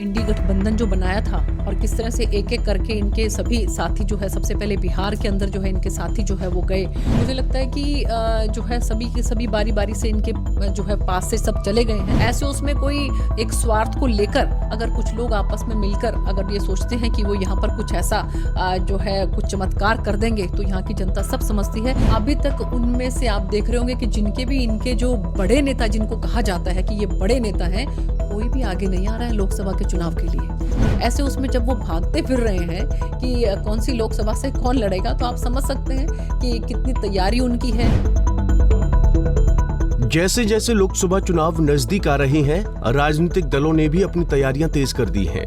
इंडी गठबंधन जो बनाया था और किस तरह से एक एक करके इनके सभी साथी जो है, सबसे पहले बिहार के अंदर जो है इनके साथी जो है वो गए। मुझे लगता है कि जो है सभी के सभी बारी बारी से इनके जो है पास से सब चले गए हैं। ऐसे उसमें कोई एक स्वार्थ को लेकर अगर कुछ लोग आपस में मिलकर अगर ये सोचते हैं कि वो यहाँ पर कुछ ऐसा जो है कुछ चमत्कार कर देंगे, तो यहाँ की जनता सब समझती है। अभी तक उनमें से आप देख रहे होंगे कि जिनके भी इनके जो बड़े नेता, जिनको कहा जाता है कि ये बड़े नेता हैं, कोई भी आगे नहीं आ रहा है लोकसभा के चुनाव के लिए। ऐसे उसमें जब वो भागते फिर रहे हैं कि कौन सी लोकसभा से कौन लड़ेगा, तो आप समझ सकते हैं कि कितनी तैयारी उनकी है। जैसे जैसे लोकसभा चुनाव नजदीक आ रहे हैं, राजनीतिक दलों ने भी अपनी तैयारियां तेज कर दी हैं।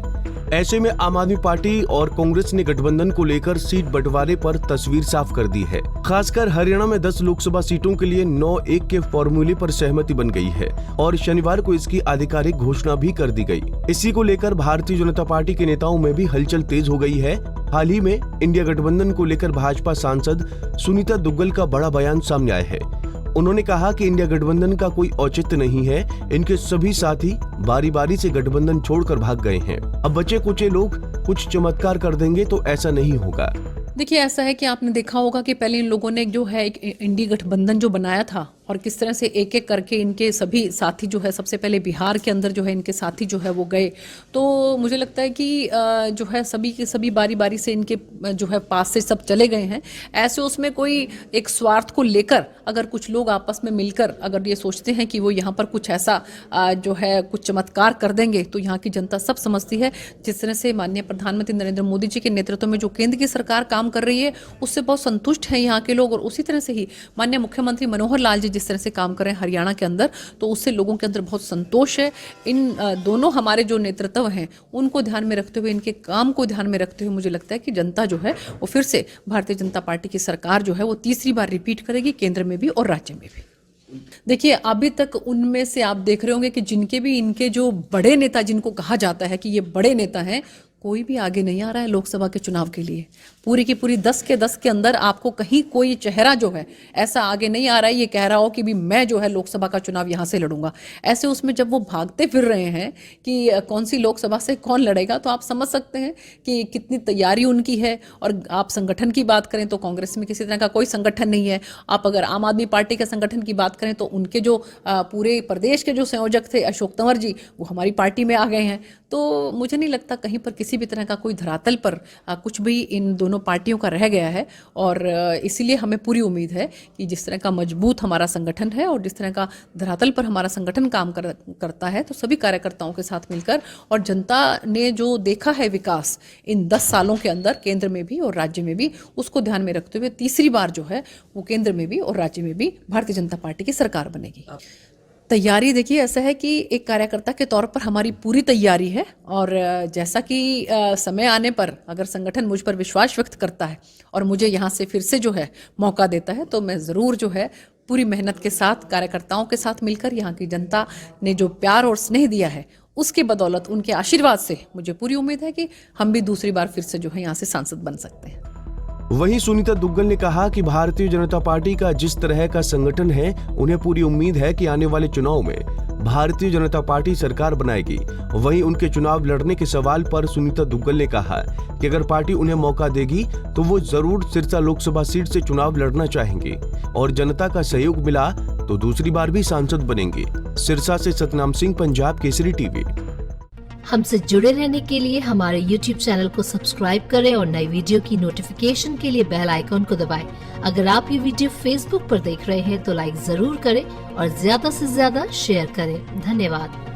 ऐसे में आम आदमी पार्टी और कांग्रेस ने गठबंधन को लेकर सीट बंटवारे पर तस्वीर साफ कर दी है। खासकर हरियाणा में 10 लोकसभा सीटों के लिए 9-1 के फॉर्मूले पर सहमति बन गई है और शनिवार को इसकी आधिकारिक घोषणा भी कर दी गई। इसी को लेकर भारतीय जनता पार्टी के नेताओं में भी हलचल तेज हो गई है। हाल ही में इंडिया गठबंधन को लेकर भाजपा सांसद सुनीता दुग्गल का बड़ा बयान सामने आया है। उन्होंने कहा कि इंडिया गठबंधन का कोई औचित्य नहीं है, इनके सभी साथी बारी बारी से गठबंधन छोड़कर भाग गए हैं। अब बचे कुचे लोग कुछ चमत्कार कर देंगे तो ऐसा नहीं होगा। देखिए, ऐसा है कि आपने देखा होगा कि पहले इन लोगों ने जो है एक इंडी गठबंधन जो बनाया था और किस तरह से एक एक करके इनके सभी साथी जो है, सबसे पहले बिहार के अंदर जो है इनके साथी जो है वो गए। तो मुझे लगता है कि जो है सभी के सभी बारी बारी से इनके जो है पास से सब चले गए हैं। ऐसे उसमें कोई एक स्वार्थ को लेकर अगर कुछ लोग आपस में मिलकर अगर ये सोचते हैं कि वो यहाँ पर कुछ ऐसा जो है कुछ चमत्कार कर देंगे, तो यहाँ की जनता सब समझती है। जिस तरह से माननीय प्रधानमंत्री नरेंद्र मोदी जी के नेतृत्व में जो केंद्र की सरकार काम कर रही है, उससे बहुत संतुष्ट हैं यहाँ के लोग। और उसी तरह से ही माननीय मुख्यमंत्री मनोहर लाल जी जिस तरह से काम कर रहे हैं हरियाणा के अंदर, तो उससे लोगों के अंदर बहुत संतोष है। इन दोनों हमारे जो नेतृत्व हैं उनको ध्यान में रखते हुए, इनके काम को ध्यान में रखते हुए मुझे लगता है कि जनता जो है वो फिर से भारतीय जनता पार्टी की सरकार जो है वो तीसरी बार रिपीट करेगी, केंद्र में भी और राज्य में भी। देखिए, अभी तक उनमें से आप देख रहे होंगे कि जिनके भी इनके जो बड़े नेता, जिनको कहा जाता है कि ये बड़े नेता हैं, कोई भी आगे नहीं आ रहा है लोकसभा के चुनाव के लिए। पूरी की पूरी 10 के 10 के अंदर आपको कहीं कोई चेहरा जो है ऐसा आगे नहीं आ रहा है ये कह रहा हो कि भी मैं जो है लोकसभा का चुनाव यहाँ से लड़ूंगा। ऐसे उसमें जब वो भागते फिर रहे हैं कि कौन सी लोकसभा से कौन लड़ेगा, तो आप समझ सकते हैं कि कितनी तैयारी उनकी है। और आप संगठन की बात करें तो कांग्रेस में किसी तरह का कोई संगठन नहीं है। आप अगर आम आदमी पार्टी के संगठन की बात करें तो उनके जो पूरे प्रदेश के जो संयोजक थे अशोक तंवर जी, वो हमारी पार्टी में आ गए हैं। तो मुझे नहीं लगता कहीं पर किसी भी तरह का कोई धरातल पर कुछ भी इन दोनों पार्टियों का रह गया है। और इसीलिए हमें पूरी उम्मीद है कि जिस तरह का मजबूत हमारा संगठन है और जिस तरह का धरातल पर हमारा संगठन काम करता है, तो सभी कार्यकर्ताओं के साथ मिलकर और जनता ने जो देखा है विकास इन 10 सालों के अंदर केंद्र में भी और राज्य में भी, उसको ध्यान में रखते हुए तीसरी बार जो है वो केंद्र में भी और राज्य में भी भारतीय जनता पार्टी की सरकार बनेगी। तैयारी देखिए, ऐसा है कि एक कार्यकर्ता के तौर पर हमारी पूरी तैयारी है। और जैसा कि समय आने पर अगर संगठन मुझ पर विश्वास व्यक्त करता है और मुझे यहाँ से फिर से जो है मौका देता है, तो मैं ज़रूर जो है पूरी मेहनत के साथ कार्यकर्ताओं के साथ मिलकर, यहाँ की जनता ने जो प्यार और स्नेह दिया है उसके बदौलत, उनके आशीर्वाद से मुझे पूरी उम्मीद है कि हम भी दूसरी बार फिर से जो है यहाँ से सांसद बन सकते हैं। वहीं सुनीता दुग्गल ने कहा कि भारतीय जनता पार्टी का जिस तरह का संगठन है, उन्हें पूरी उम्मीद है कि आने वाले चुनाव में भारतीय जनता पार्टी सरकार बनाएगी। वहीं उनके चुनाव लड़ने के सवाल पर सुनीता दुग्गल ने कहा कि अगर पार्टी उन्हें मौका देगी तो वो जरूर सिरसा लोकसभा सीट से चुनाव लड़ना चाहेंगे और जनता का सहयोग मिला तो दूसरी बार भी सांसद बनेंगे। सिरसा से सतनाम सिंह, पंजाब केसरी टीवी। हमसे जुड़े रहने के लिए हमारे YouTube चैनल को सब्सक्राइब करें और नई वीडियो की नोटिफिकेशन के लिए बेल आइकॉन को दबाएं। अगर आप ये वीडियो Facebook पर देख रहे हैं तो लाइक जरूर करें और ज्यादा से ज्यादा शेयर करें। धन्यवाद।